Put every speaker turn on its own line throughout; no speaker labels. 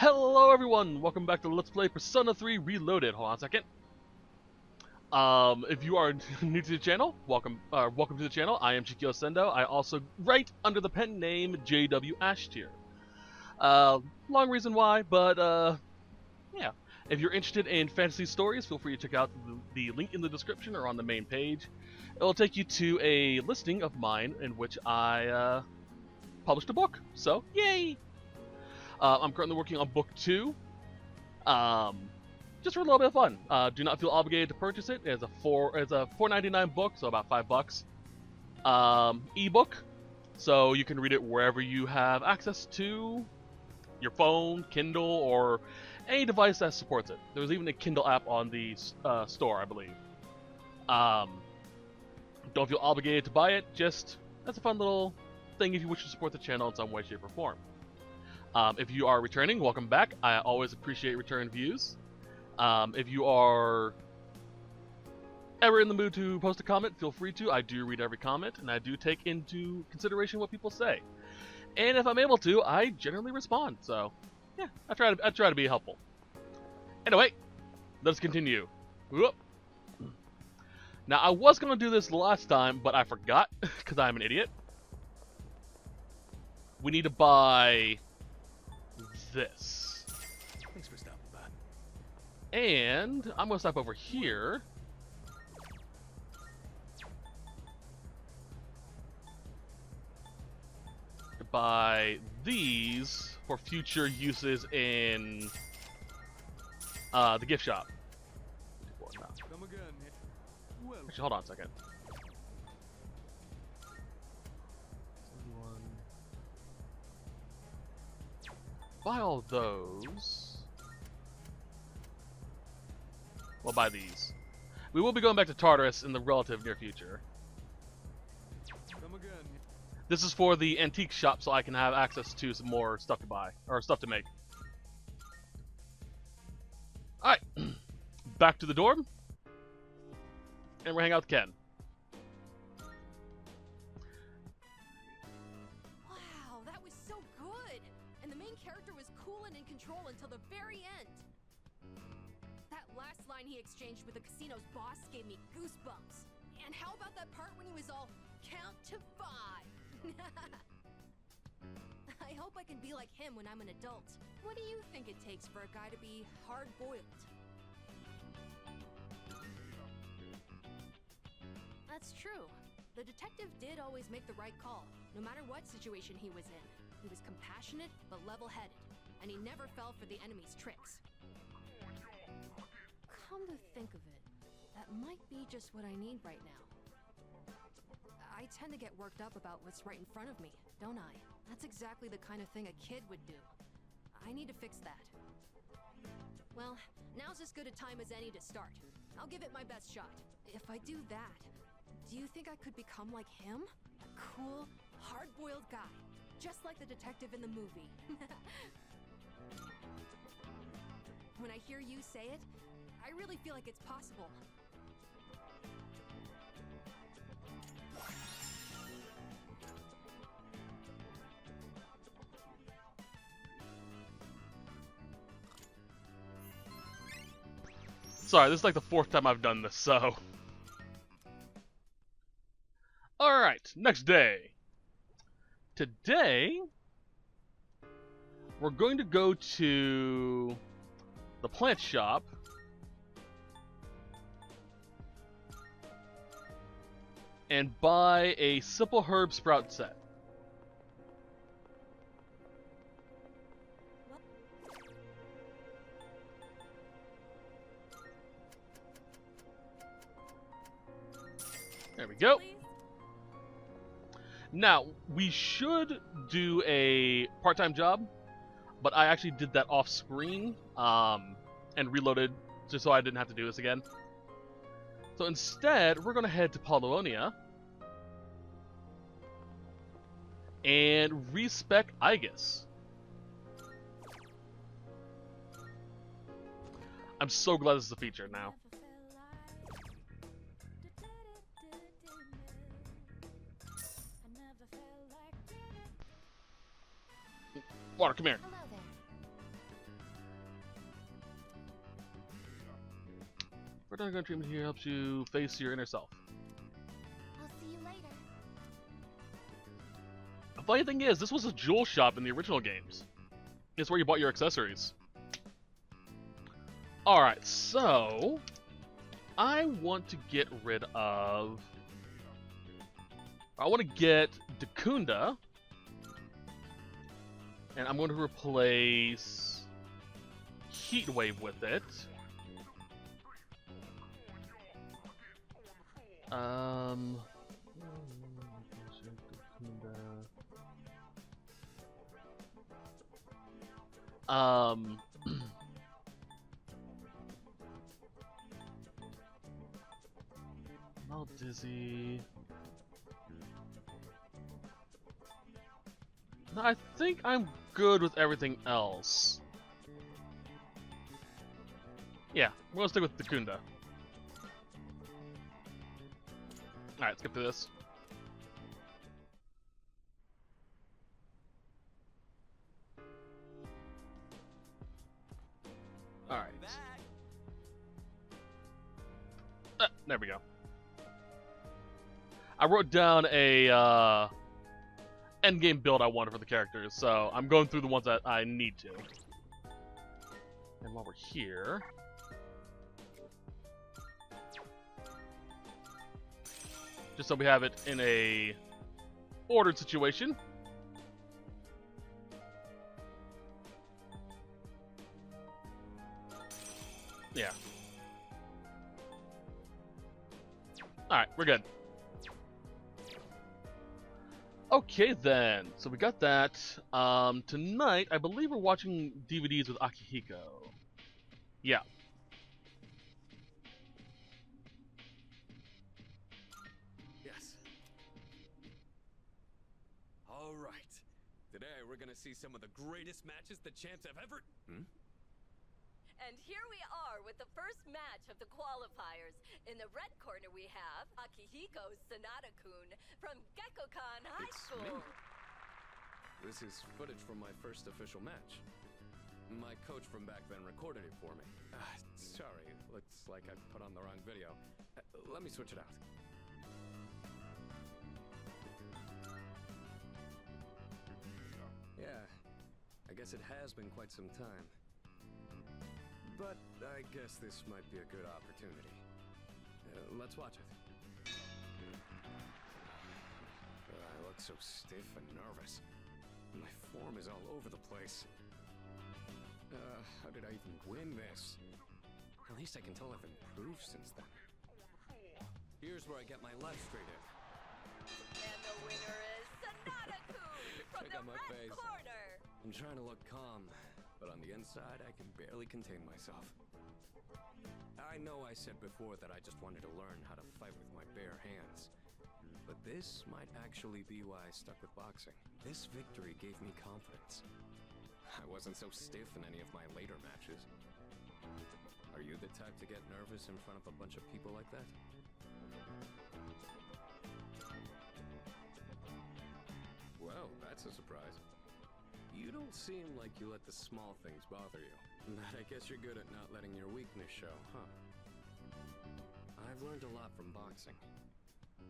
Hello everyone, welcome back to Let's Play Persona 3 Reloaded. Hold on a second. If you are new to the channel, welcome to the channel. I am Shikyo Sendo. I also write under the pen name JW Ashtier. Long reason why, but yeah. If you're interested in fantasy stories, feel free to check out the link in the description or on the main page. It will take you to a listing of mine in which I published a book. So, yay! I'm currently working on book 2, just for a little bit of fun. Do not feel obligated to purchase it. It's a $4.99 book, so about $5. Ebook, so you can read it wherever you have access to, your phone, Kindle, or any device that supports it. There's even a Kindle app on the store, I believe. Don't feel obligated to buy it. Just that's a fun little thing if you wish to support the channel in some way, shape, or form. If you are returning, welcome back. I always appreciate return views. If you are ever in the mood to post a comment, feel free to. I do read every comment, and I do take into consideration what people say. And if I'm able to, I generally respond. So, yeah, I try to be helpful. Anyway, let's continue. Whoop. Now, I was going to do this last time, but I forgot, because I'm an idiot. We need to buy this.
Thanks for stopping by.
And I'm going to stop over here. To buy these for future uses in the gift shop.
Come again. Well,
Actually, hold on a second. Buy all those. We'll buy these. We will be going back to Tartarus in the relative near future.
come again.
This is for the antique shop, so I can have access to some more stuff to buy, or stuff to make. Alright. Back to the dorm. And we're hanging out with Ken.
Wow, that was so good! And the main character was cool and in control until the very end. That last line he exchanged with the casino's boss gave me goosebumps. And how about that part when he was all, count to 5? I hope I can be like him when I'm an adult. What do you think it takes for a guy to be hard-boiled? That's true. The detective did always make the right call, no matter what situation he was in. He was compassionate, but level-headed, and he never fell for the enemy's tricks. Come to think of it, that might be just what I need right now. I tend to get worked up about what's right in front of me, don't I? That's exactly the kind of thing a kid would do. I need to fix that. Well, now's as good a time as any to start. I'll give it my best shot. If I do that, do you think I could become like him? A cool, hard-boiled guy, just like the detective in the movie. When I hear you say it, I really feel like it's possible.
Sorry, this is like the 4th time I've done this, so... Alright, next day. Today, we're going to go to the plant shop and buy a simple herb sprout set. There we go. Now, we should do a part-time job, but I actually did that off-screen and reloaded just so I didn't have to do this again. So instead, we're going to head to Pauluonia and respec Aegis. I'm so glad this is a feature now. Water, come here.
Hello there.
Protagonist treatment here helps you face your inner self.
I'll see you later.
The funny thing is, this was a jewel shop in the original games. It's where you bought your accessories. Alright, so... I want to get rid of... I want to get Gekkoun, and I'm going to replace Heatwave with it. All dizzy. No, I think I'm good with everything else. Yeah, we're gonna stick with Gekkoun. Alright, let's get through this. Alright. There we go. I wrote down a endgame build I wanted for the characters, so I'm going through the ones that I need to. And while we're here... just so we have it in a ordered situation. Yeah. Alright, we're good. Okay then, so we got that. Tonight, I believe we're watching DVDs with Akihiko. Yeah.
Yes. All right. Today we're gonna see some of the greatest matches the champs have ever.
And here we are with the first match of the qualifiers. In the red corner we have Akihiko Sanada-kun from Gekkokaun High
It's
School.
me. This is footage from my first official match. My coach from back then recorded it for me. Sorry, looks like I put on the wrong video. Let me switch it out. Yeah, I guess it has been quite some time. But I guess this might be a good opportunity. Let's watch it. I look so stiff and nervous. My form is all over the place. How did I even win this? At least I can tell I've improved since then. Here's where I get my left straight in.
And the winner is Sanada-kun from
Check
the
out my
red
face.
corner.
I'm trying to look calm, but on the inside, I can barely contain myself. I know I said before that I just wanted to learn how to fight with my bare hands. But this might actually be why I stuck with boxing. This victory gave me confidence. I wasn't so stiff in any of my later matches. Are you the type to get nervous in front of a bunch of people like that? Well, that's a surprise. You don't seem like you let the small things bother you. But I guess you're good at not letting your weakness show, huh? I've learned a lot from boxing.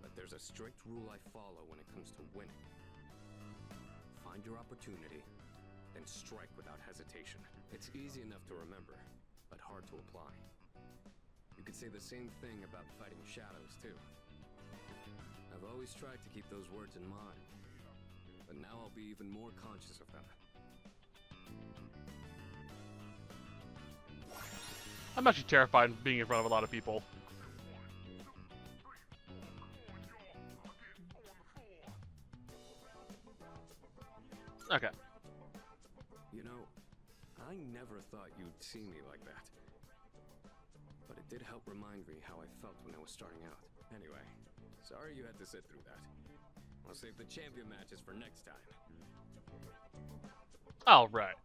But there's a strict rule I follow when it comes to winning. Find your opportunity, then strike without hesitation. It's easy enough to remember, but hard to apply. You could say the same thing about fighting shadows, too. I've always tried to keep those words in mind, but now I'll be even more conscious of them.
I'm actually terrified of being in front of a lot of people. Okay.
You know, I never thought you'd see me like that. But it did help remind me how I felt when I was starting out. Anyway, sorry you had to sit through that. I'll save the champion matches for next time.
Oh, right.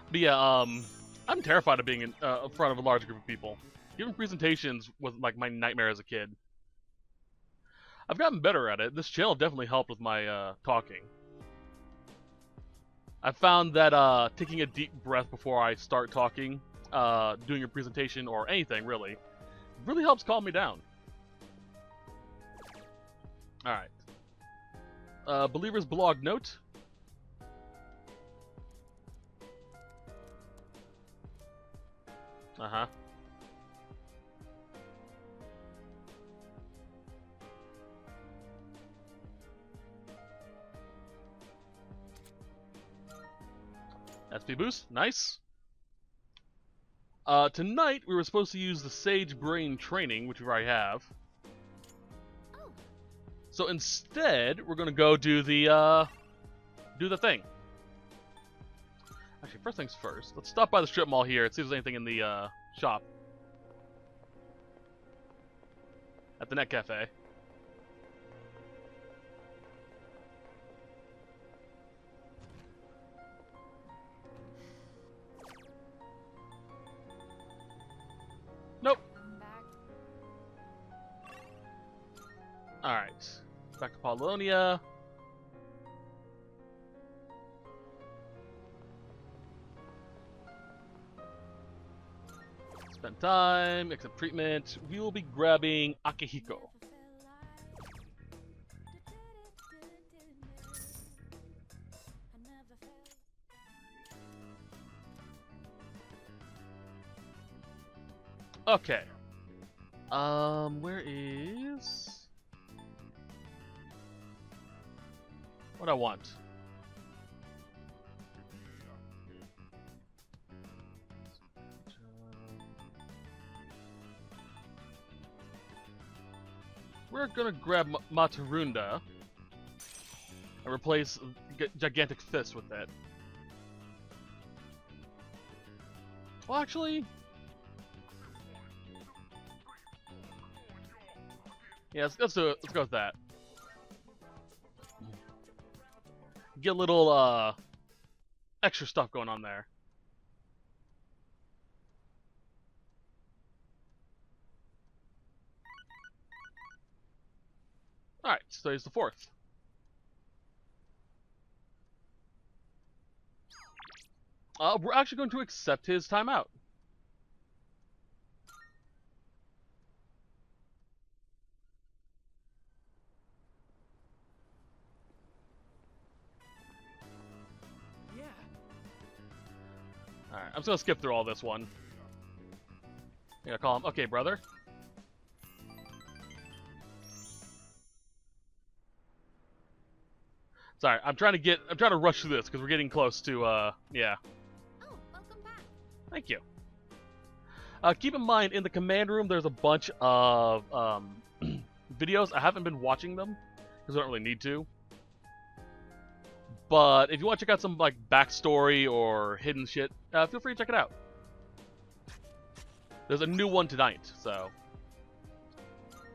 But yeah, I'm terrified of being in front of a large group of people. Giving presentations was like my nightmare as a kid. I've gotten better at it. This channel definitely helped with my talking. I found that taking a deep breath before I start talking doing your presentation or anything really. Really helps calm me down. Alright. Believer's blog note. Uh-huh. SP boost, nice. Tonight we were supposed to use the Sage Brain training, which we already have.
Oh.
So instead, we're gonna go do the thing. Actually, first things first. Let's stop by the strip mall here and see if there's anything in the shop. At the Net Cafe. Nope.
I'm back.
Alright. Back to Paulonia. Spend time, accept treatment. We will be grabbing Akihiko. Okay. Where is... what I want? We're gonna grab Matarunda and replace Gigantic Fist with that. Well, actually... yeah, let's do it. Let's go with that. Get a little, extra stuff going on there. Alright, so here's the 4th. We're actually going to accept his timeout.
Yeah.
Alright, I'm just gonna skip through all this one. Yeah, call him. Okay, brother. Sorry, I'm trying to rush through this because we're getting close to, yeah.
Oh, welcome back.
Thank you. Keep in mind, in the command room, there's a bunch of, videos. I haven't been watching them because I don't really need to. But if you want to check out some, like, backstory or hidden shit, feel free to check it out. There's a new one tonight, so.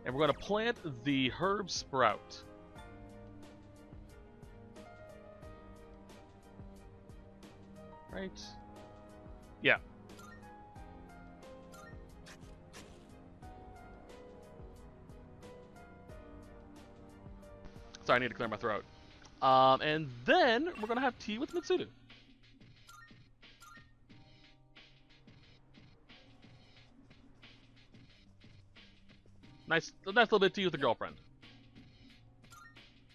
And we're going to plant the herb sprout. Right? Yeah. Sorry, I need to clear my throat. And then we're gonna have tea with Mitsuru. Nice little bit of tea with the girlfriend.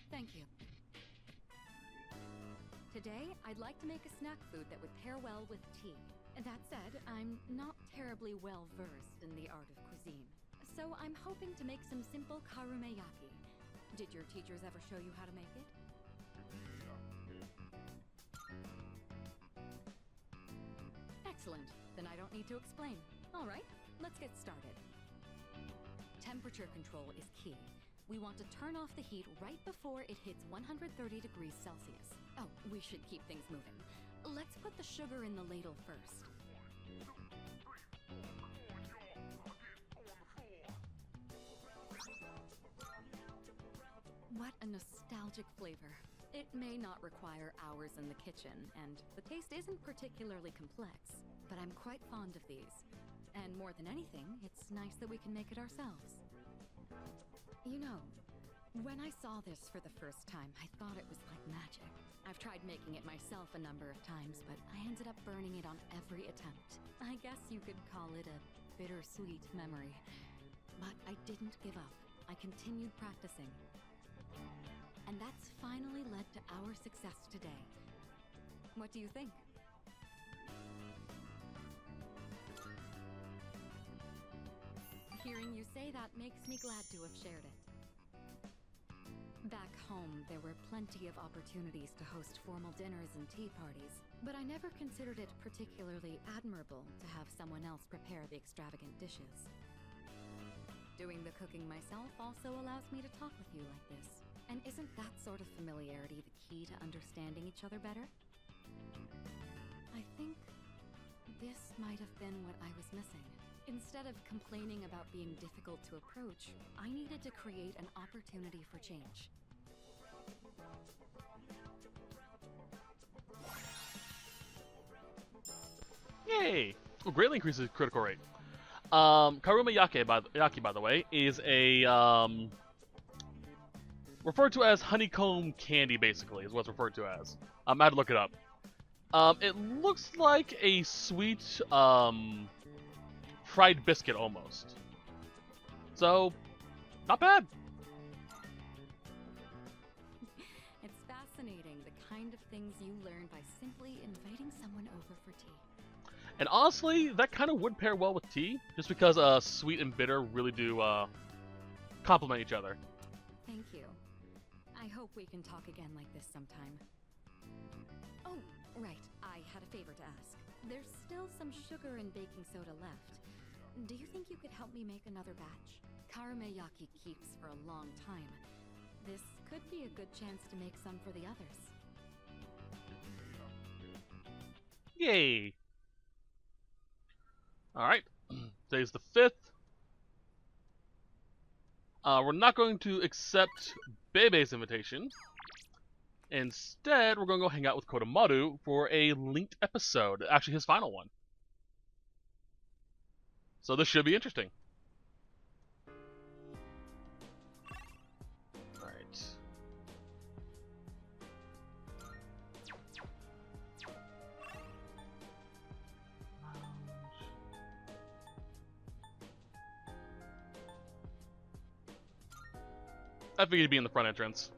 Thank you. Today, I'd like to make a snack food that would pair well with tea. That said, I'm not terribly well versed in the art of cuisine. So I'm hoping to make some simple karumeyaki. Did your teachers ever show you how to make it? Excellent. Then I don't need to explain. All right, let's get started. Temperature control is key. We want to turn off the heat right before it hits 130 degrees Celsius. Oh, we should keep things moving. Let's put the sugar in the ladle first. What a nostalgic flavor. It may not require hours in the kitchen, and the taste isn't particularly complex, but I'm quite fond of these. And more than anything, it's nice that we can make it ourselves. You know, when I saw this for the first time, I thought it was like magic. I've tried making it myself a number of times, but I
ended up burning it on every attempt. I guess you could call it a bittersweet memory. But I didn't give up. I continued practicing. And that's finally led to our success today. What do you think? Hearing you say that makes me glad to have shared it. Back home, there were plenty of opportunities to host formal dinners and tea parties, but I never considered it particularly admirable to have someone else prepare the extravagant dishes. Doing the cooking myself also allows me to talk with you like this. And isn't that sort of familiarity the key to understanding each other better? I think this might have been what I was missing. Instead of complaining about being difficult to approach, I needed to create an opportunity for change.
Yay! Oh, greatly increases critical rate. Karuma Yaki, by the way, is a referred to as honeycomb candy, basically, is what it's referred to as. I had to look it up. It looks like a sweet fried biscuit almost. So, not bad.
It's fascinating the kind of things you learn by simply inviting someone over for tea.
And honestly, that kind of would pair well with tea, just because sweet and bitter really do complement each other.
Thank you. I hope we can talk again like this sometime. Oh, right. I had a favor to ask. There's still some sugar and baking soda left. Do you think you could help me make another batch? Karumeyaki keeps for a long time. This could be a good chance to make some for the others.
Yay! Alright, today's the 5th. We're not going to accept Bebe's invitation. Instead, we're going to go hang out with Kodomaru for a linked episode. Actually, his final one. So this should be interesting. Alright. I figured he'd be in the front entrance.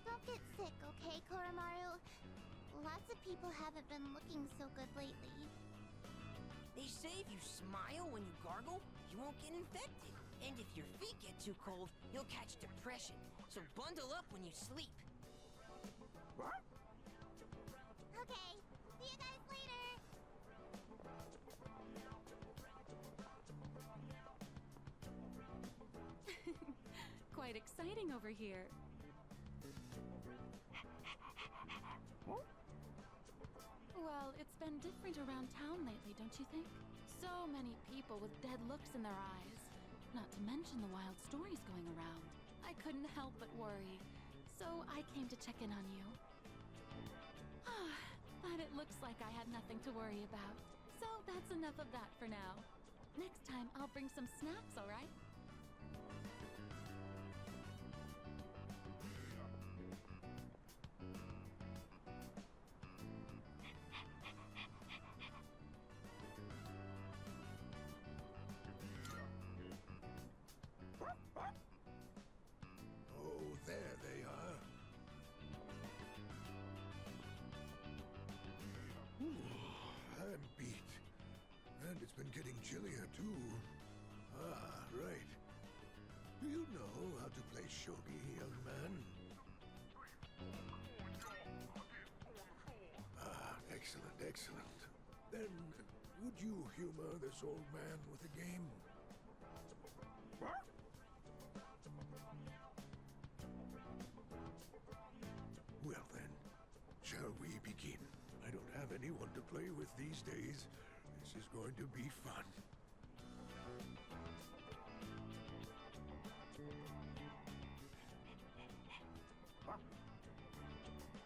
Don't get sick, okay, Koromaru? Lots of people haven't been looking so good lately.
They say if you smile when you gargle, you won't get infected. And if your feet get too cold, you'll catch depression. So bundle up when you sleep.
Okay, see you guys later!
Quite exciting over here. Well, it's been different around town lately, don't you think? So many people with dead looks in their eyes. Not to mention the wild stories going around. I couldn't help but worry. So I came to check in on you. But it looks like I had nothing to worry about. So that's enough of that for now. Next time, I'll bring some snacks, all right?
Oh, there they are. I'm beat. And it's been getting chillier, too. Ah, right. Do you know how to play shogi, young man? Ah, excellent, excellent. Then, would you humor this old man with a game? Well then, shall we begin. I don't have anyone to play with these days. This is going to be fun.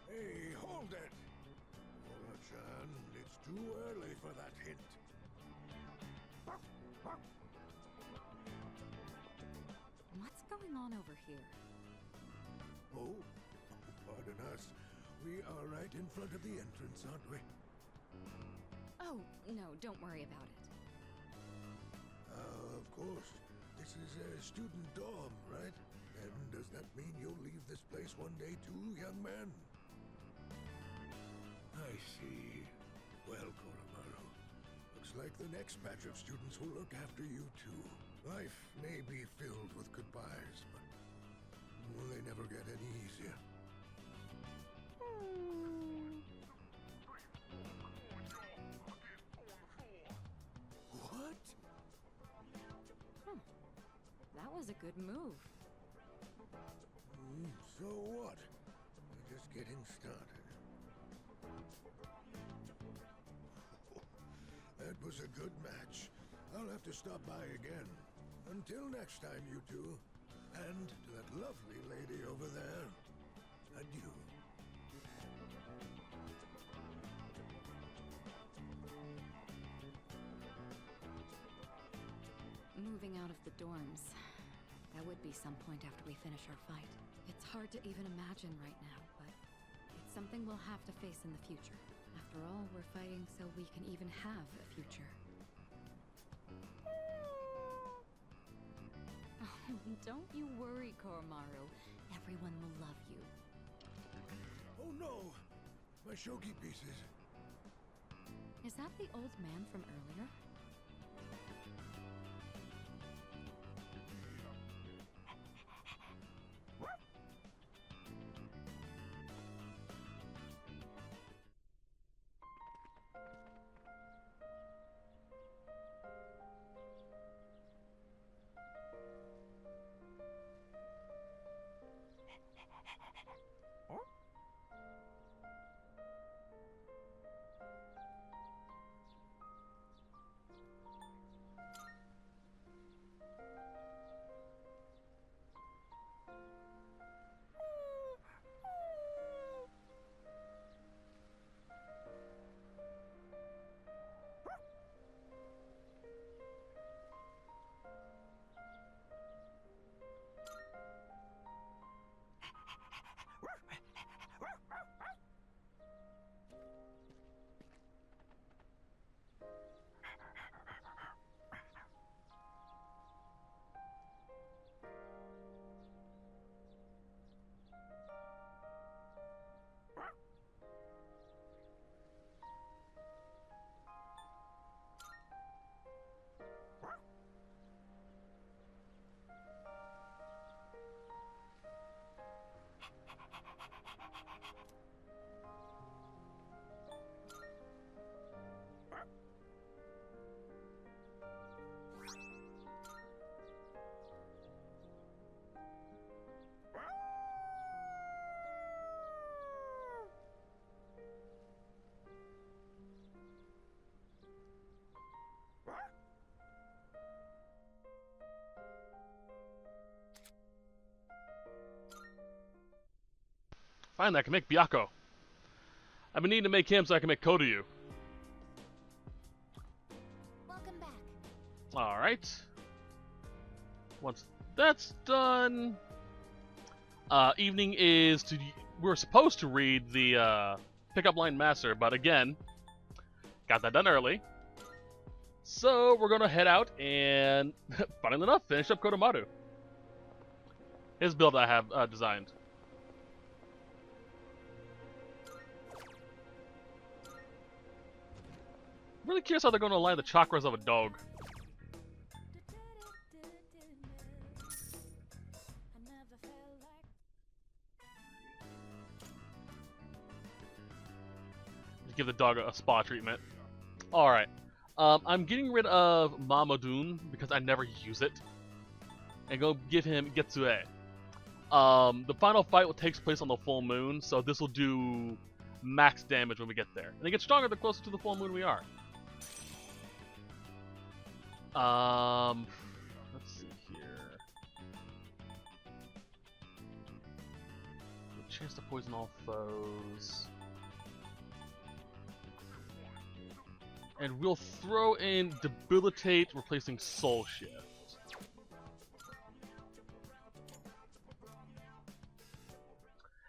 Hey, hold it! Chan, it's too early for that hint.
What's going on over here?
Oh, pardon us. We are right in front of the entrance, aren't we?
Oh, no, don't worry about it.
Of course. This is a student dorm, right? And does that mean you'll leave this place one day too, young man? I see. Well, Koromaru, looks like the next batch of students will look after you too. Life may be filled with goodbyes, but they never get any easier. What?
That was a good move.
So what? We're just getting started. That was a good match. I'll have to stop by again. Until next time, you two. And to that lovely lady over there, adieu.
Moving out of the dorms. That would be some point after we finish our fight. It's hard to even imagine right now, but it's something we'll have to face in the future. After all, we're fighting so we can even have a future. Oh, don't you worry, Koromaru. Everyone will love you.
Oh no! My shogi pieces.
Is that the old man from earlier?
Finally, I can make Byakko. I've been needing to make him so I can make Koryu.
Welcome back.
Alright. Once that's done, evening is to... We're supposed to read the pickup line master, but again, got that done early. So we're going to head out and, funnily enough, finish up Kodomaru. His build I have designed. Really curious how they're going to align the chakras of a dog. Just give the dog a spa treatment. Alright. I'm getting rid of Mamadun because I never use it. And go give him Getsue. The final fight takes place on the full moon, so this will do max damage when we get there. And it gets stronger the closer to the full moon we are. Let's see here. A chance to poison all foes. And we'll throw in Debilitate, replacing Soul Shift.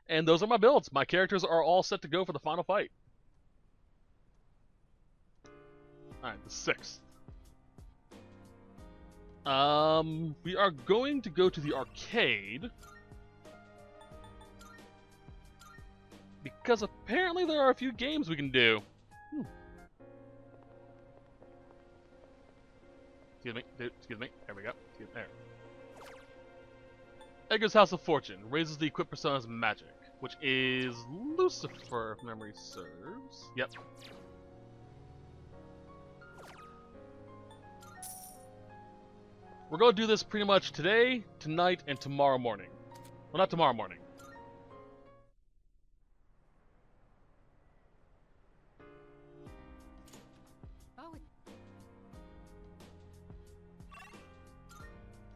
And those are my builds. My characters are all set to go for the final fight. Alright, the 6th. We are going to go to the arcade. Because apparently there are a few games we can do. Excuse me. There we go. There. Edgar's House of Fortune raises the equipped persona's magic, which is Lucifer, if memory serves. Yep. We're going to do this pretty much today, tonight, and tomorrow morning. Well, not tomorrow morning.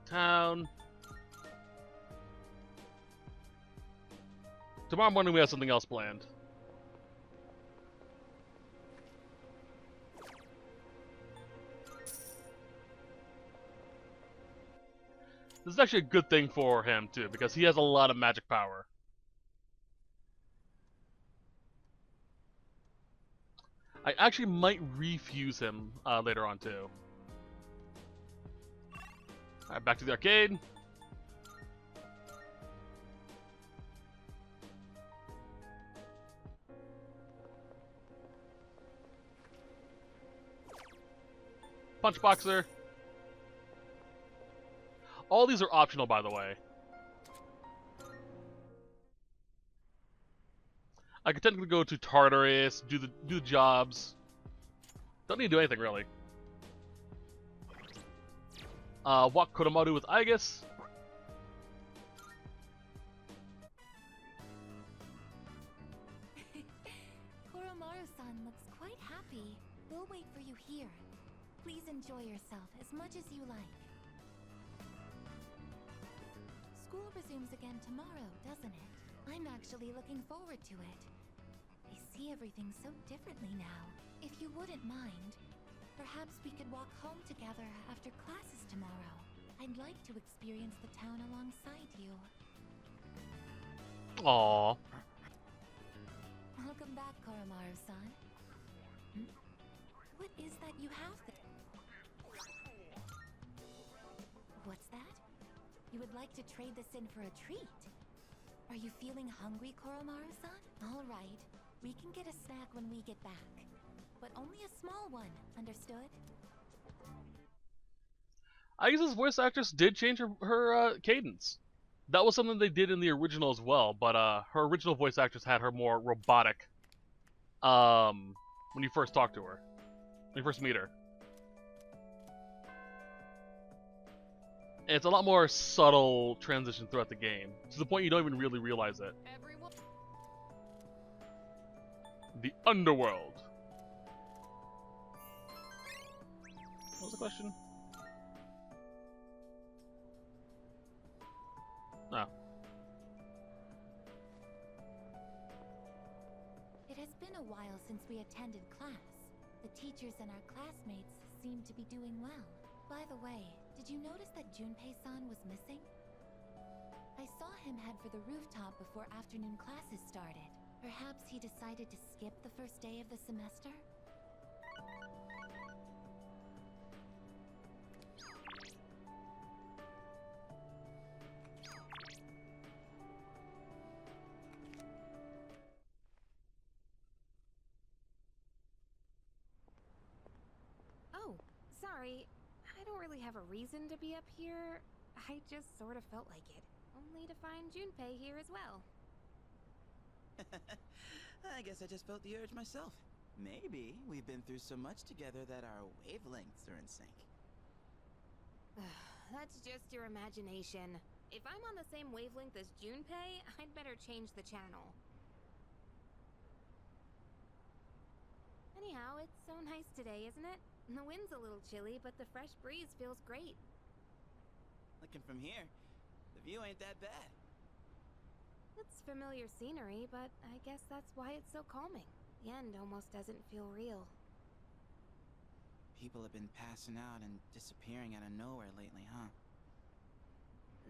Town. Tomorrow morning we have something else planned. This is actually a good thing for him, too, because he has a lot of magic power. I actually might refuse him later on, too. Alright, back to the arcade. Punch Boxer. All these are optional, by the way. I could technically go to Tartarus, do the jobs. Don't need to do anything, really. Walk Kodomaru with Aegis.
Koromaru-san looks quite happy. We'll wait for you here. Please enjoy yourself as much as you like. School resumes again tomorrow, doesn't it? I'm actually looking forward to it. I see everything so differently now. If you wouldn't mind, perhaps we could walk home together after classes tomorrow. I'd like to experience the town alongside you.
Aww.
Welcome back, Koromaru-san. What is that you have there? What's that? You would like to trade this in for a treat? Are you feeling hungry, Koromaru-san? All right. We can get a snack when we get back. But only a small one, understood?
I guess this voice actress did change her cadence. That was something they did in the original as well, but her original voice actress had her more robotic when you first talk to her. When you first meet her. And it's a lot more subtle transition throughout the game, to the point you don't even really realize it.
Everyone.
The Underworld. What was the question? Oh.
It has been a while since we attended class. The teachers and our classmates seem to be doing well. By the way, did you notice that Junpei-san was missing? I saw him head for the rooftop before afternoon classes started. Perhaps he decided to skip the first day of the semester?
Oh, sorry. I don't really have a reason to be up here. I just sort of felt like it. Only to find Junpei here as well.
I guess I just felt the urge myself. Maybe we've been through so much together that our wavelengths are in sync.
That's just your imagination. If I'm on the same wavelength as Junpei, I'd better change the channel. So nice today, isn't it? The wind's a little chilly, but the fresh breeze feels great.
Looking from here, the view ain't that bad.
It's familiar scenery, but I guess that's why it's so calming. The end almost doesn't feel real.
People have been passing out and disappearing out of nowhere lately, huh?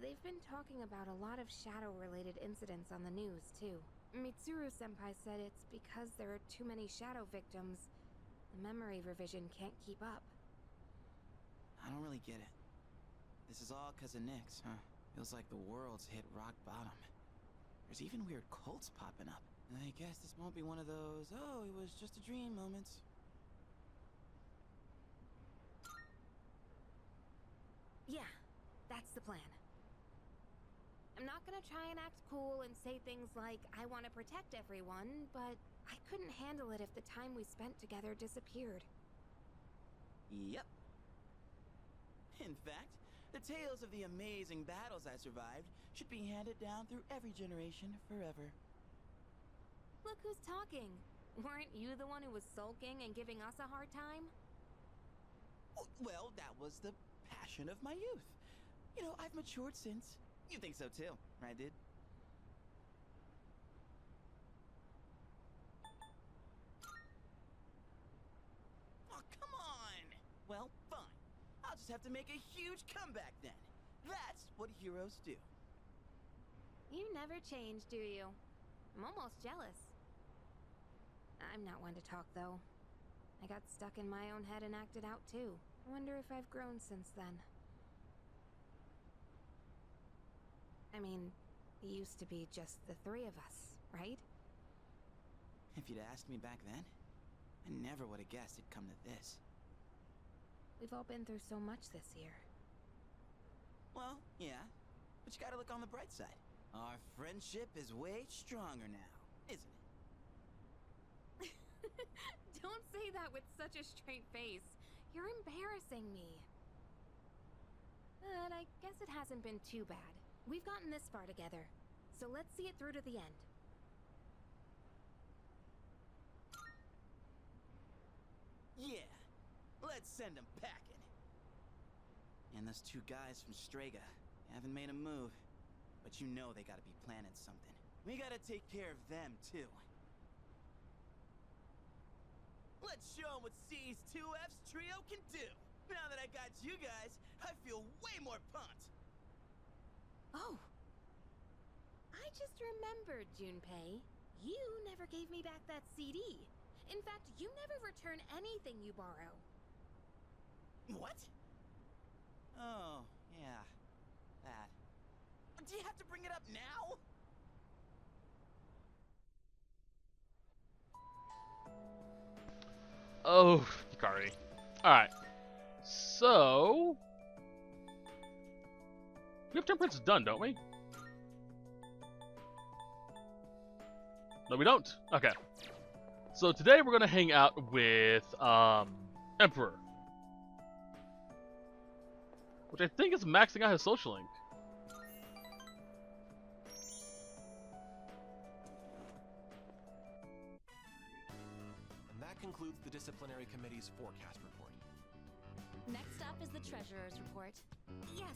They've been talking about a lot of shadow-related incidents on the news, too. Mitsuru-senpai said it's because there are too many shadow victims. The memory revision can't keep up.
I don't really get it. This is all 'cause of Nyx, huh? Feels like the world's hit rock bottom. There's even weird cults popping up. I guess this won't be one of those, oh, it was just a dream moments.
Yeah, that's the plan. I'm not gonna try and act cool and say things like, I want to protect everyone, but I couldn't handle it if the time we spent together disappeared.
Yep. In fact, the tales of the amazing battles I survived should be handed down through every generation forever.
Look who's talking. Weren't you the one who was sulking and giving us a hard time?
Well, that was the passion of my youth. You know, I've matured since. You think so too, right, dude? Oh, come on! Well, fine. I'll just have to make a huge comeback then. That's what heroes do.
You never change, do you? I'm almost jealous. I'm not one to talk, though. I got stuck in my own head and acted out, too. I wonder if I've grown since then. I mean, it used to be just the three of us, right?
If you'd asked me back then, I never would have guessed it'd come to this.
We've all been through so much this year.
Well, yeah, but you gotta look on the bright side. Our friendship is way stronger now, isn't it?
Don't say that with such a straight face. You're embarrassing me. But I guess it hasn't been too bad. We've gotten this far together, so let's see it through to the end.
Yeah, let's send them packing. And those two guys from Strega haven't made a move, but you know they gotta be planning something. We gotta take care of them, too. Let's show them what C's 2F's trio can do! Now that I got you guys, I feel way more pumped!
Oh! I just remembered, Junpei. You never gave me back that CD. In fact, you never return anything you borrow.
What? Oh, yeah. That. Do you have to bring it up now?
Oh, Hikari. Alright. So... we have temperance done, don't we? No, we don't. Okay. So today we're gonna hang out with, Emperor. Which I think is maxing out his social link.
And that concludes the disciplinary committee's forecast report.
Next up is the treasurer's report.
Yes.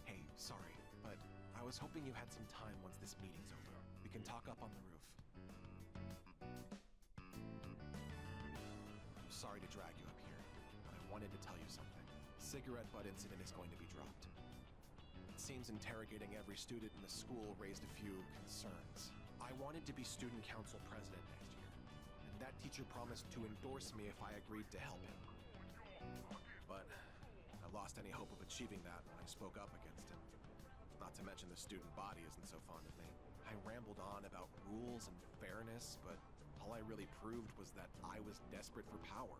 Hey, sorry, but I was hoping you had some time once this meeting's over. We can talk up on the roof. I'm sorry to drag you up here, but I wanted to tell you something. Cigarette butt incident is going to be dropped. It seems interrogating every student in the school raised a few concerns. I wanted to be student council president next year, and that teacher promised to endorse me if I agreed to help him. But I lost any hope of achieving that when I spoke up against him. Not to mention the student body isn't so fond of me. I rambled on about rules and fairness, but all I really proved was that I was desperate for power.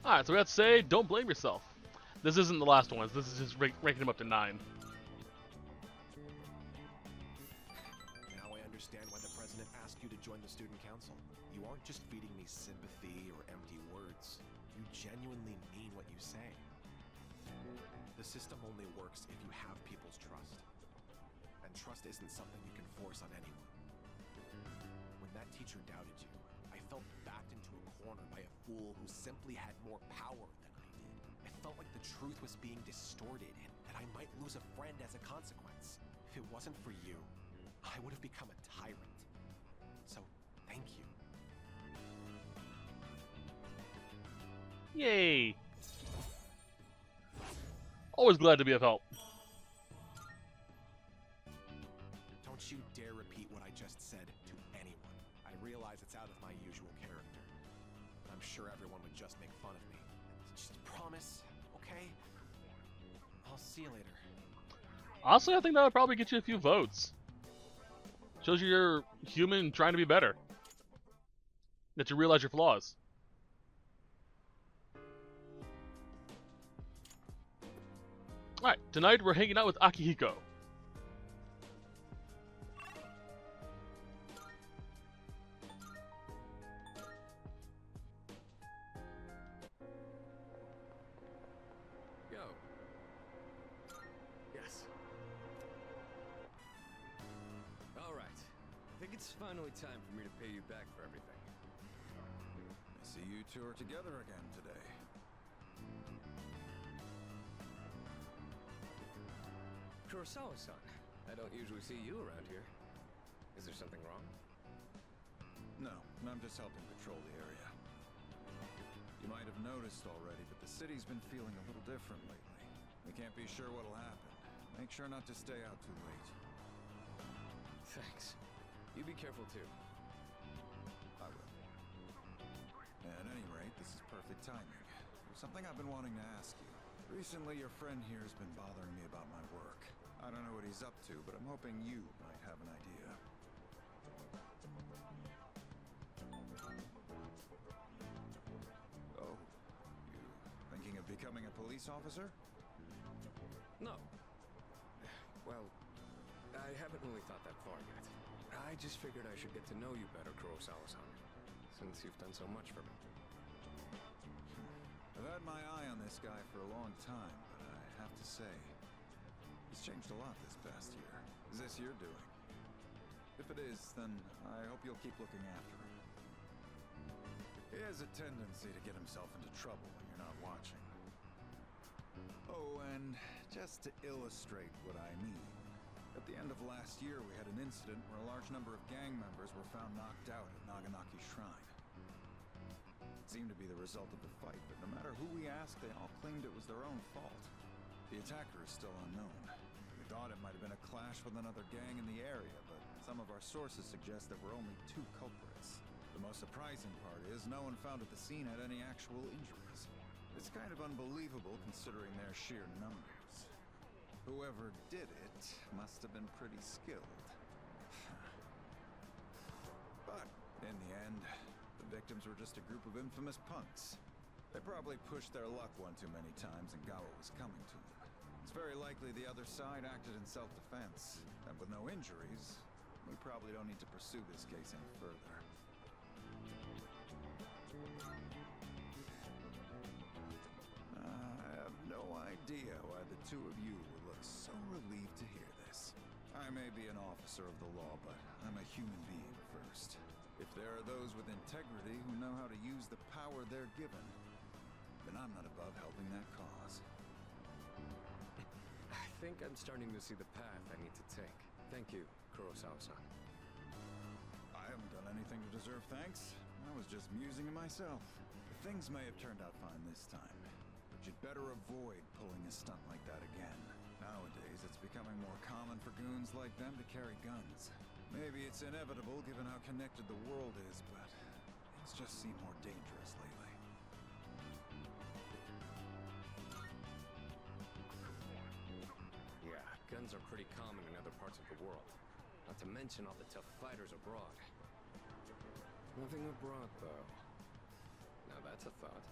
Alright, so we have to say, don't blame yourself. This isn't the last one, this is just ranking him up to 9.
Now I understand why the president asked you to join the student council. You aren't just feeding me sympathy or empty words. You genuinely mean what you say. The system only works if you have people's trust. trust isn't something you can force on anyone. When that teacher doubted you, I felt backed into a corner by a fool who simply had more power than I did. I felt like the truth was being distorted and that I might lose a friend as a consequence. If it wasn't for you, I would have become a tyrant. So, thank you.
Yay! Always glad to be of help.
Don't you dare repeat what I just said to anyone. I realize it's out of my usual character. I'm sure everyone would just make fun of me. Just promise, okay? I'll see you later.
Honestly, I think that would probably get you a few votes. Shows you you're human trying to be better. That you realize your flaws. Alright, tonight we're hanging out with Akihiko.
Yo. Yes. All right. I think it's finally time for me to pay you back for everything.
I see you two are together again today.
Kurosawa-san, I don't usually see you around here. Is there something wrong?
No, I'm just helping patrol the area. You might have noticed already, but the city's been feeling a little different lately. We can't be sure what'll happen. Make sure not to stay out too late.
Thanks. You be careful too.
I will. At any rate, this is perfect timing. There's something I've been wanting to ask you. Recently, your friend here has been bothering me about my work. I don't know what he's up to, but I'm hoping you might have an idea. Oh, you thinking of becoming a police officer?
No. Well, I haven't really thought that far yet. I just figured I should get to know you better, Kurosawa-san, since you've done so much for me.
I've had my eye on this guy for a long time, but I have to say, he's changed a lot this past year. Is this your doing? If it is, then I hope you'll keep looking after him. He has a tendency to get himself into trouble when you're not watching. Oh, and just to illustrate what I mean, at the end of last year we had an incident where a large number of gang members were found knocked out at Naganaki Shrine. It seemed to be the result of the fight, but no matter who we asked, they all claimed it was their own fault. The attacker is still unknown. We thought it might have been a clash with another gang in the area, but some of our sources suggest there were only 2 culprits. The most surprising part is no one found at the scene had any actual injuries. It's kind of unbelievable considering their sheer numbers. Whoever did it must have been pretty skilled. But in the end, the victims were just a group of infamous punks. They probably pushed their luck one too many times and got what was coming to them. It's very likely the other side acted in self-defense. And with no injuries, we probably don't need to pursue this case any further. I have no idea why the two of you would look so relieved to hear this. I may be an officer of the law, but I'm a human being first. If there are those with integrity who know how to use the power they're given, then I'm not above helping that cause.
I think I'm starting to see the path I need to take. Thank you, Kurosawa-san.
I haven't done anything to deserve thanks. I was just musing to myself. Things may have turned out fine this time, but you'd better avoid pulling a stunt like that again. Nowadays, it's becoming more common for goons like them to carry guns. Maybe it's inevitable given how connected the world is, but things just seem more dangerous lately.
Yeah, guns are pretty common in other parts of the world. Not to mention all the tough fighters abroad. Nothing abroad, though. Now that's a thought.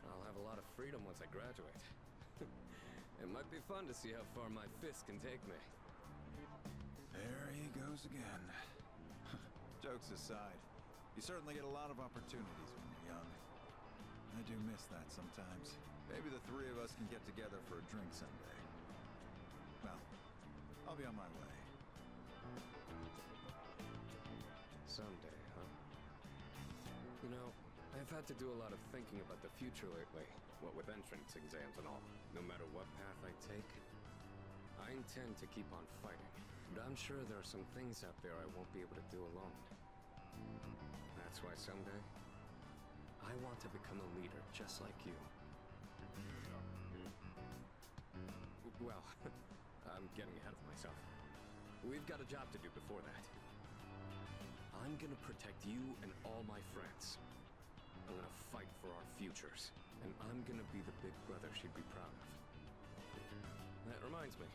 I'll have a lot of freedom once I graduate. It might be fun to see how far my fist can take me.
There he goes again. Jokes aside, you certainly get a lot of opportunities when you're young. I do miss that sometimes. Maybe the 3 of us can get together for a drink someday. Well, I'll be on my way.
Someday, huh? You know, I've had to do a lot of thinking about the future lately. What with entrance exams and all. No matter what path I take, I intend to keep on fighting. But I'm sure there are some things out there I won't be able to do alone. That's why someday, I want to become a leader just like you. Well, I'm getting ahead of myself. We've got a job to do before that. I'm gonna protect you and all my friends. I'm gonna fight for our futures. And I'm gonna be the big brother she'd be proud of. That reminds me,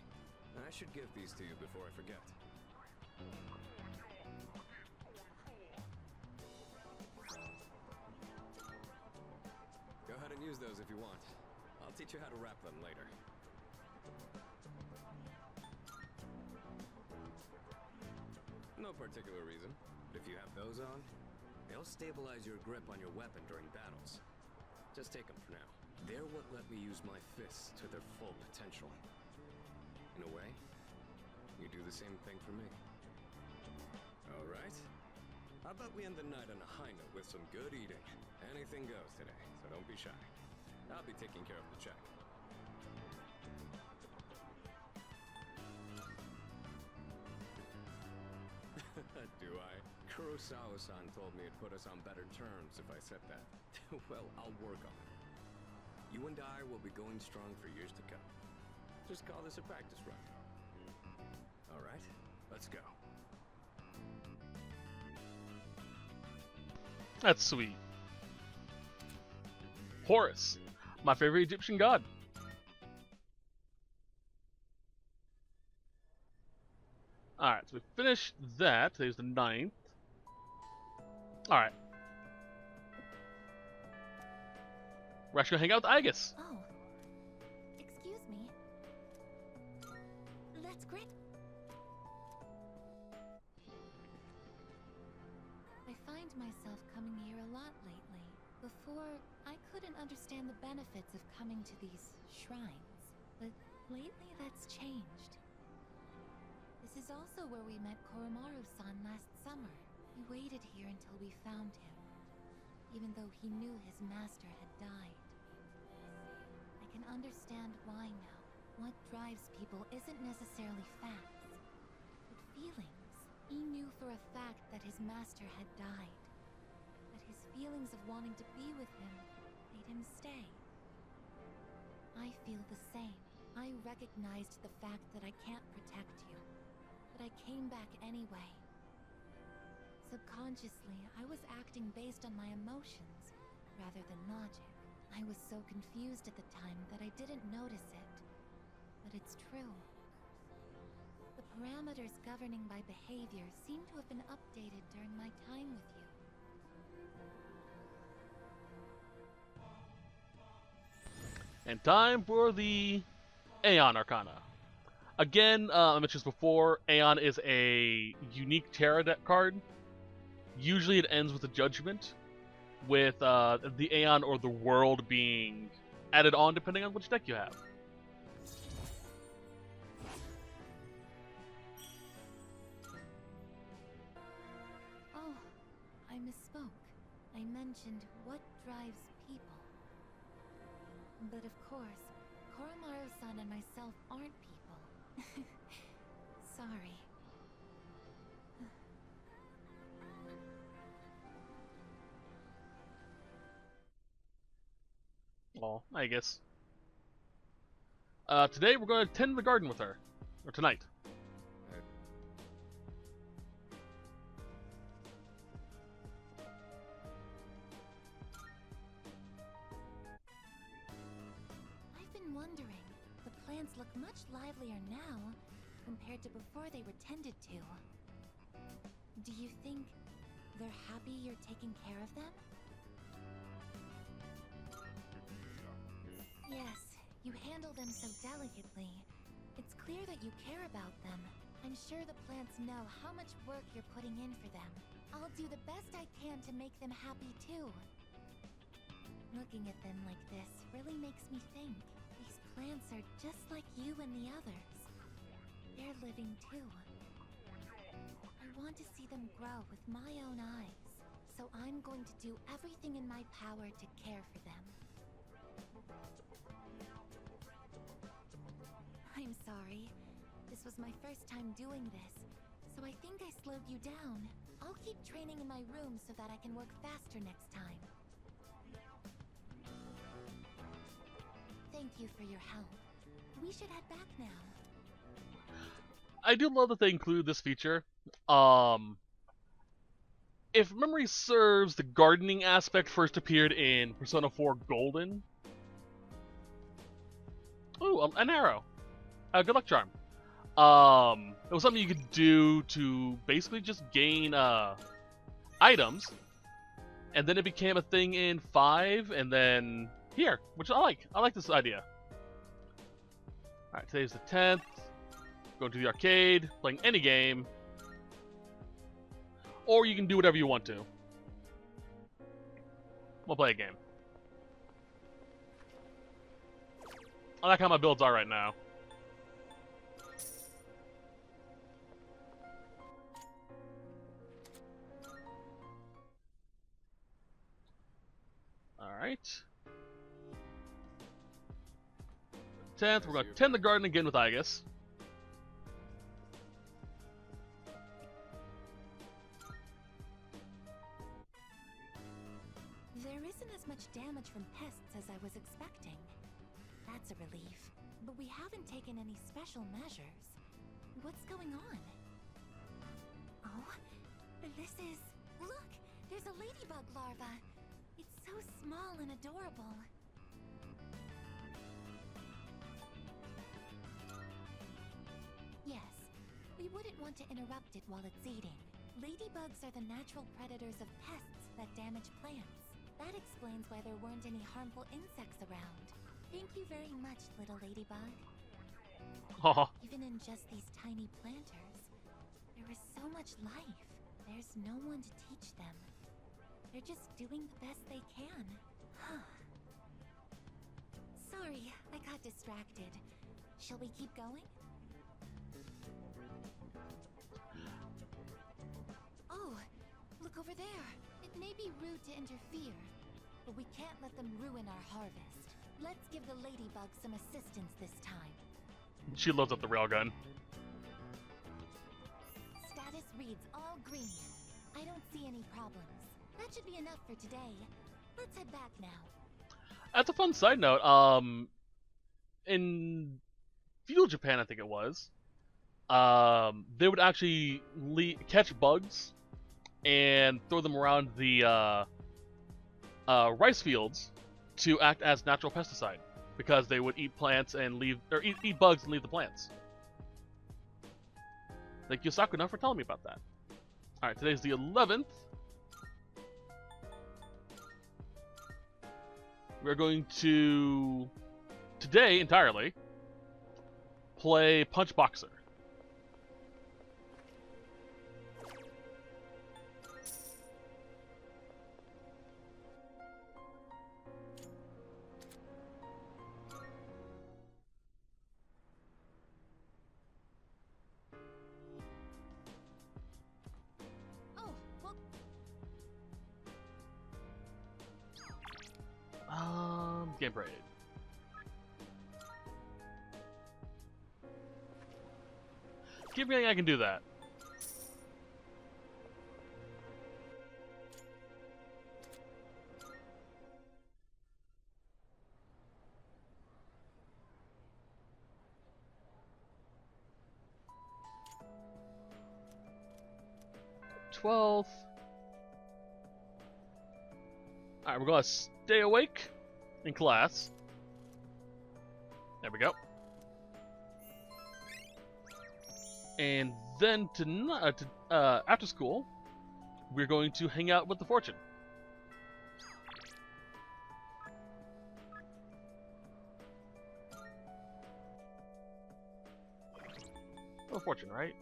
I should give these to you before I forget. Go ahead and use those if you want. I'll teach you how to wrap them later. No particular reason, but if you have those on, they'll stabilize your grip on your weapon during battles. Just take them for now. They're what let me use my fists to their full potential. In a way, you do the same thing for me. All right? How about we end the night on a high note with some good eating? Anything goes today, so don't be shy. I'll be taking care of the check. Do I? Kurosawa-san told me it'd put us on better terms if I said that. Well, I'll work on it. You and I will be going strong for years to come. Just call this a practice run. All right, let's go.
That's sweet. Horus, my favorite Egyptian god. Alright, so we finished that. Today's the 9th. Alright. We're actually gonna hang out with Aegis.
Oh. Excuse me. That's great. I find myself coming here a lot lately. Before, I couldn't understand the benefits of coming to these shrines. But lately that's changed. This is also where we met Koromaru-san last summer. We waited here until we found him, even though he knew his master had died. I can understand why now. What drives people isn't necessarily facts, but feelings. He knew for a fact that his master had died, but his feelings of wanting to be with him made him stay. I feel the same. I recognized the fact that I can't protect you, but I came back anyway. Subconsciously, I was acting based on my emotions rather than logic. I was so confused at the time that I didn't notice it, but it's true. The parameters governing my behavior seem to have been updated during my time with you.
And time for the Aeon Arcana. Again, I mentioned this before, Aeon is a unique Terra deck card. Usually it ends with a Judgment, with the Aeon or the World being added on depending on which deck you have.
Oh, I misspoke. I mentioned what drives people. But of course, Koromaru-san and myself aren't people. Sorry.
Well, I guess. Today we're going to tend the garden with her. Or tonight.
I've been wondering. The plants look much livelier now compared to before they were tended to. Do you think they're happy you're taking care of them? Yes, you handle them so delicately. It's clear that you care about them. I'm sure the plants know how much work you're putting in for them. I'll do the best I can to make them happy too. Looking at them like this really makes me think. These plants are just like you and the others. They're living too. I want to see them grow with my own eyes, so I'm going to do everything in my power to care for them. I'm sorry. This was my first time doing this, so I think I slowed you down. I'll keep training in my room so that I can work faster next time. Thank you for your help. We should head back now.
I do love that they include this feature. If memory serves, the gardening aspect first appeared in Persona 4 Golden. Ooh, an arrow. Good luck charm. It was something you could do to basically just gain items, and then it became a thing in 5, and then here, which I like. I like this idea. Alright, today's the 10th. Going to the arcade, playing any game. Or you can do whatever you want to. We'll play a game. I like how my builds are right now. Alright. 10th, we're going to tend the garden again with Igus.
There isn't as much damage from pests as I was expecting. That's a relief. But we haven't taken any special measures. What's going on? Oh, this is... Look! There's a ladybug larva! It's so small and adorable. Yes, we wouldn't want to interrupt it while it's eating. Ladybugs are the natural predators of pests that damage plants. That explains why there weren't any harmful insects around. Thank you very much, little ladybug. Even in just these tiny planters, there is so much life. There's no one to teach them. They're just doing the best they can. Sorry, I got distracted. Shall we keep going? Oh, look over there. It may be rude to interfere, but we can't let them ruin our harvest. Let's give the ladybug some assistance this time.
She loads up the railgun.
Status reads all green. I don't see any problems. That should be enough for today. Let's head back now.
That's a fun side note. In feudal Japan, I think it was, they would actually catch bugs and throw them around the rice fields to act as natural pesticide, because they would eat plants and leave, or eat bugs and leave the plants. Thank you, Sakuna, for telling me about that. All right, today's the 11th. We're going to, today entirely, play Punch Boxer. Game Parade. Give me, I can do that. All right, we're gonna stay awake in class. There we go. And then after school, we're going to hang out with the Fortune. Oh, Fortune, right?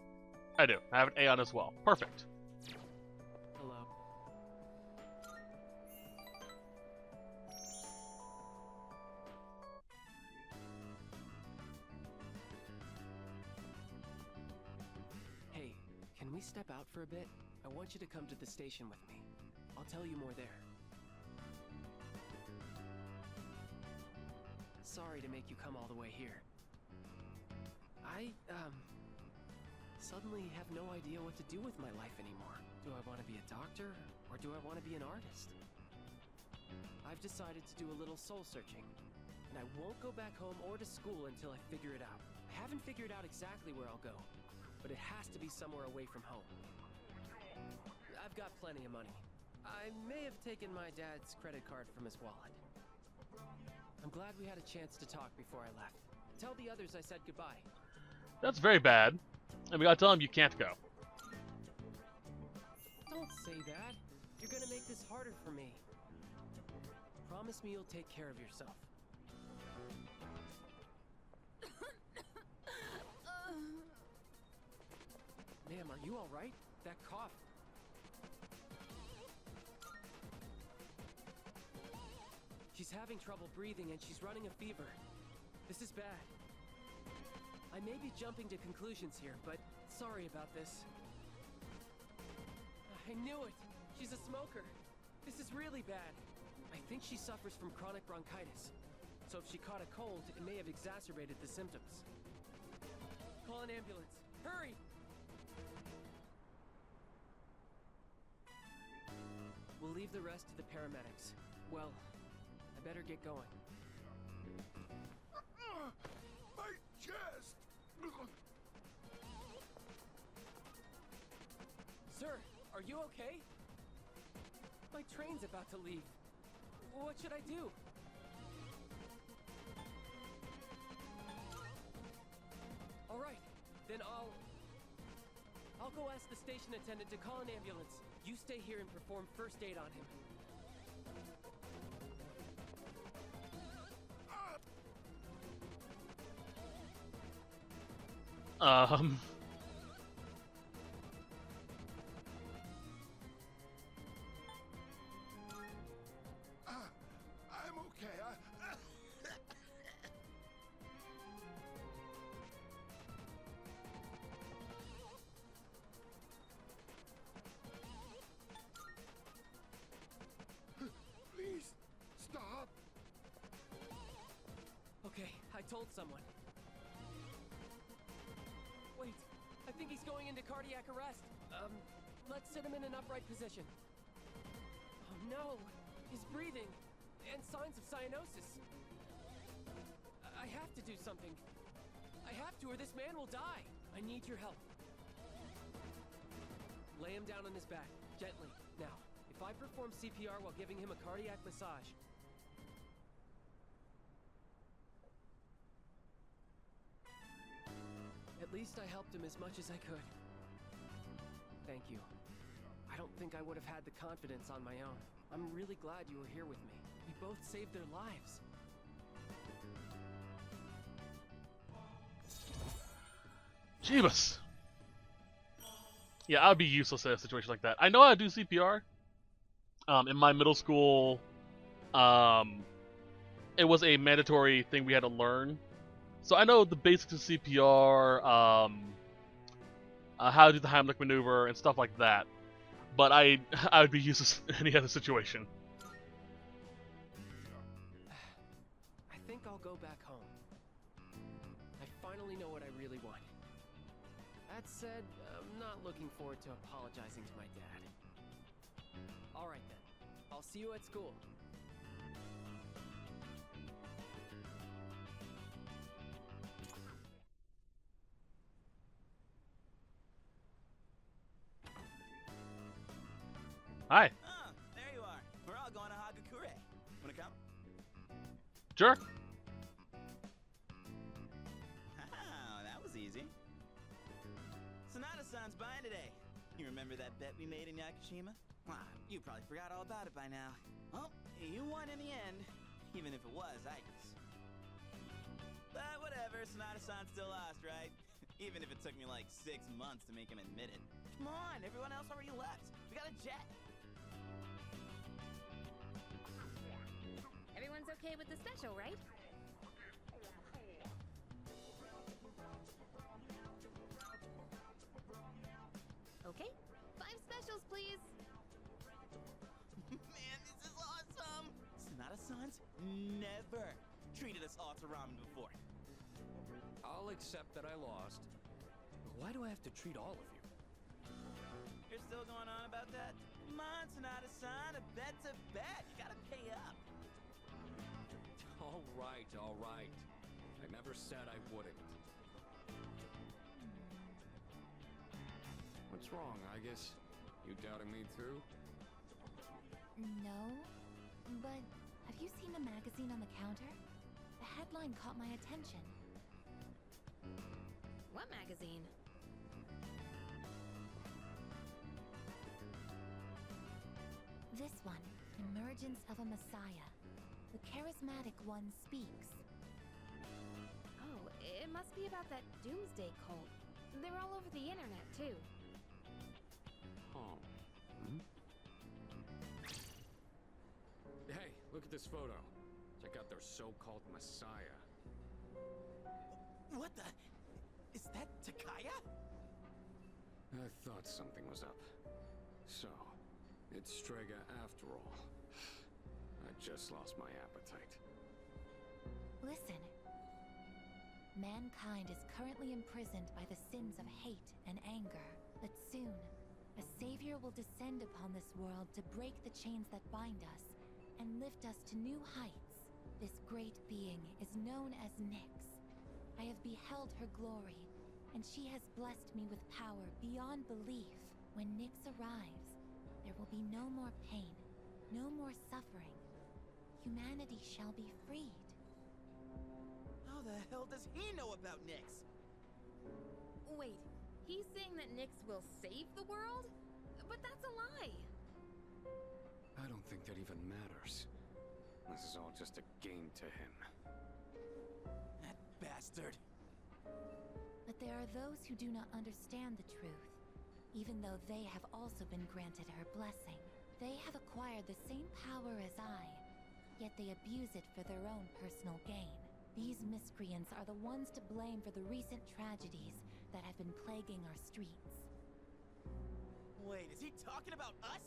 I do. I have an Aeon as well. Perfect.
Hello. step out for a bit? I want you to come to the station with me. I'll tell you more there. Sorry to make you come all the way here. I, suddenly have no idea what to do with my life anymore. Do I want to be a doctor, or do I want to be an artist? I've decided to do a little soul searching, and I won't go back home or to school until I figure it out. I haven't figured out exactly where I'll go, but it has to be somewhere away from home. I've got plenty of money. I may have taken my dad's credit card from his wallet. I'm glad we had a chance to talk before I left. Tell the others I said goodbye.
That's very bad. And we gotta tell him you can't go.
Don't say that. You're gonna make this harder for me. Promise me you'll take care of yourself. Ma'am, are you alright? That cough. She's having trouble breathing and she's running a fever. This is bad. I may be jumping to conclusions here, but sorry about this. I knew it! She's a smoker! This is really bad. I think she suffers from chronic bronchitis. So if she caught a cold, it may have exacerbated the symptoms. Call an ambulance. Hurry! We'll leave the rest to the paramedics. Well, I better get going.
My chest!
Sir, are you okay? My train's about to leave. What should I do? All right, then I'll go ask the station attendant to call an ambulance. You stay here and perform first aid on him.
I'm okay. Please, stop.
Okay, I told someone. Wait, I think he's going into cardiac arrest. Let's sit him in an upright position. Oh no, he's breathing, and signs of cyanosis. I have to do something. I have to, or this man will die. I need your help. Lay him down on his back, gently. Now, if I perform CPR while giving him a cardiac massage, at least I helped him as much as I could. Thank you. I don't think I would have had the confidence on my own. I'm really glad you were here with me. We both saved their lives.
Jeebus. Yeah, I'd be useless in a situation like that. I know how to do CPR. In my middle school, it was a mandatory thing we had to learn. So I know the basics of CPR, how to do the Heimlich maneuver, and stuff like that. But I would be useless in any other situation.
I think I'll go back home. I finally know what I really want. That said, I'm not looking forward to apologizing to my dad. Alright then, I'll see you at school.
Hi.
Oh, there you are. We're all going to Hagakure. Wanna come?
Sure.
Wow, that was easy. Sonata-san's buying today. You remember that bet we made in Yakushima? Ah, you probably forgot all about it by now. Well, you won in the end, even if it was ice. But whatever, Sonata-san still lost, right? Even if it took me like 6 months to make him admit it. Come on, everyone else already left. We got a jet.
Everyone's okay with the special, right? Okay,
never treated us all to ramen before.
I'll accept that I lost. But why do I have to treat all of you?
You're still going on about that? Come on, Sonata-san, a bet's a bet. You gotta pay up.
All right, all right. I never said I wouldn't. What's wrong, I guess? You doubting me too?
No, but have you seen the magazine on the counter? The headline caught my attention.
What magazine?
This one, Emergence of a Messiah. The charismatic one speaks.
Oh, it must be about that doomsday cult. They're all over the internet, too.
Oh. Hmm? Hey, look at this photo. Check out their so-called messiah.
What the? Is that Takaya?
I thought something was up. So, it's Strega after all. I just lost my appetite.
Listen. Mankind is currently imprisoned by the sins of hate and anger. But soon, a savior will descend upon this world to break the chains that bind us and lift us to new heights. This great being is known as Nyx. I have beheld her glory, and she has blessed me with power beyond belief. When Nyx arrives, there will be no more pain, no more suffering. Humanity shall be freed.
How the hell does he know about Nyx?
Wait, he's saying that Nyx will save the world? But that's a lie!
I don't think that even matters. This is all just a game to him.
That bastard.
But there are those who do not understand the truth, even though they have also been granted her blessing. They have acquired the same power as I, yet they abuse it for their own personal gain. These miscreants are the ones to blame for the recent tragedies that have been plaguing our streets.
Wait, is he talking about us?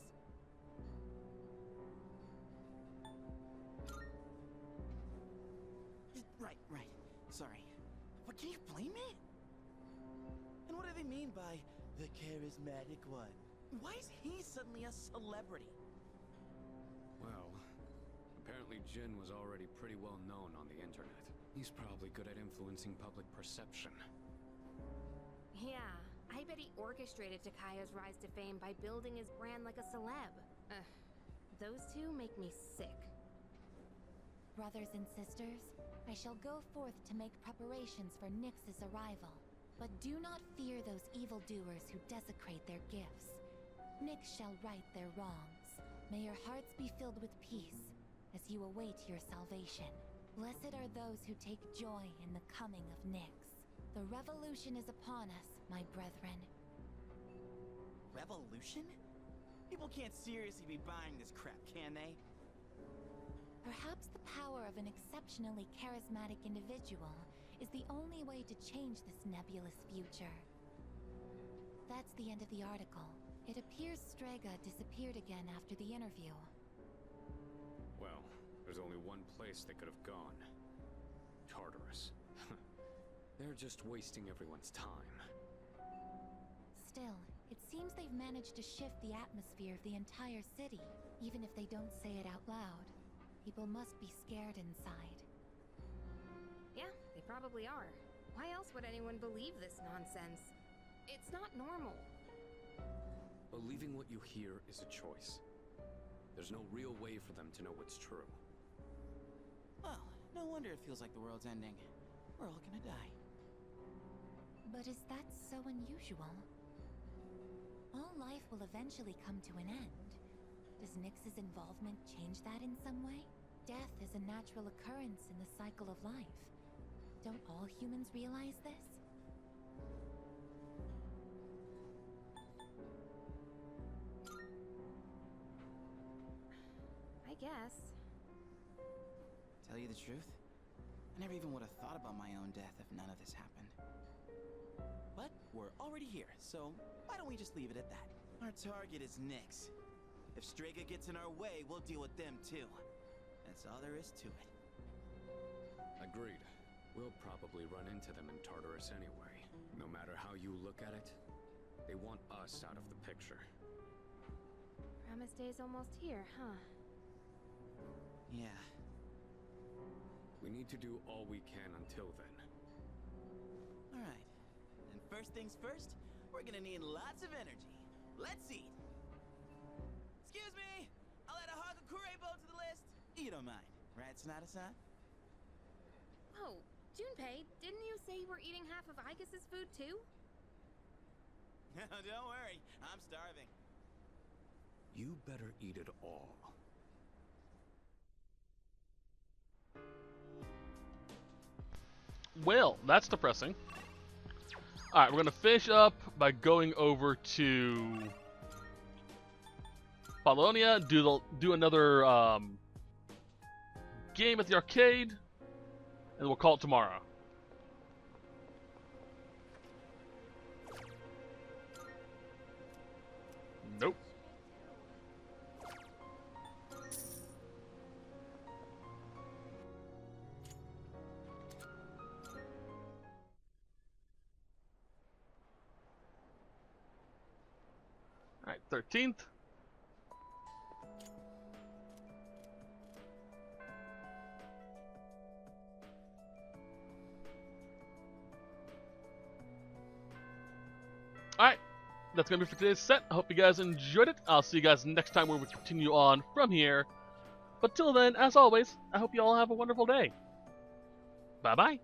Right. Sorry. But can you blame me? And what do they mean by the charismatic one? Why is he suddenly a celebrity?
Well, apparently Jin was already pretty well known on the internet. He's probably good at influencing public perception.
Yeah, I bet he orchestrated Takaya's rise to fame by building his brand like a celeb. Those two make me sick.
Brothers and sisters, I shall go forth to make preparations for Nyx's arrival. But do not fear those evildoers who desecrate their gifts. Nyx shall right their wrongs. May your hearts be filled with peace as you await your salvation. Blessed are those who take joy in the coming of Nyx. The revolution is upon us, my brethren.
Revolution? People can't seriously be buying this crap, can they?
Perhaps the power of an exceptionally charismatic individual is the only way to change this nebulous future. That's the end of the article. It appears Strega disappeared again after the interview.
Well, there's only one place they could have gone. Tartarus. They're just wasting everyone's time.
Still, it seems they've managed to shift the atmosphere of the entire city, even if they don't say it out loud. People must be scared inside.
Yeah, they probably are. Why else would anyone believe this nonsense? It's not normal.
Believing what you hear is a choice. There's no real way for them to know what's true.
Well, no wonder it feels like the world's ending. We're all gonna die.
But is that so unusual? All life will eventually come to an end. Does Nyx's involvement change that in some way? Death is a natural occurrence in the cycle of life. Don't all humans realize this?
I guess.
Tell you the truth, I never even would have thought about my own death if none of this happened. But we're already here, so why don't we just leave it at that? Our target is Nyx. If Strega gets in our way, we'll deal with them too. That's all there is to it.
Agreed. We'll probably run into them in Tartarus anyway. No matter how you look at it, they want us out of the picture.
Promise Day's almost here, huh?
Yeah.
We need to do all we can until then.
Alright. And first things first, we're gonna need lots of energy. Let's eat. Excuse me! I'll add a Hagakure bow to the list. You don't mind, right, Sonata-san?
Oh, Junpei, didn't you say you were eating half of Aigus's food too?
Don't worry, I'm starving.
You better eat it all.
Well, that's depressing. Alright, we're going to finish up by going over to Polonia, do another game at the arcade, and we'll call it tomorrow. Nope. Alright, 13th. Alright, that's going to be for today's set. I hope you guys enjoyed it. I'll see you guys next time where we continue on from here. But till then, as always, I hope you all have a wonderful day. Bye-bye.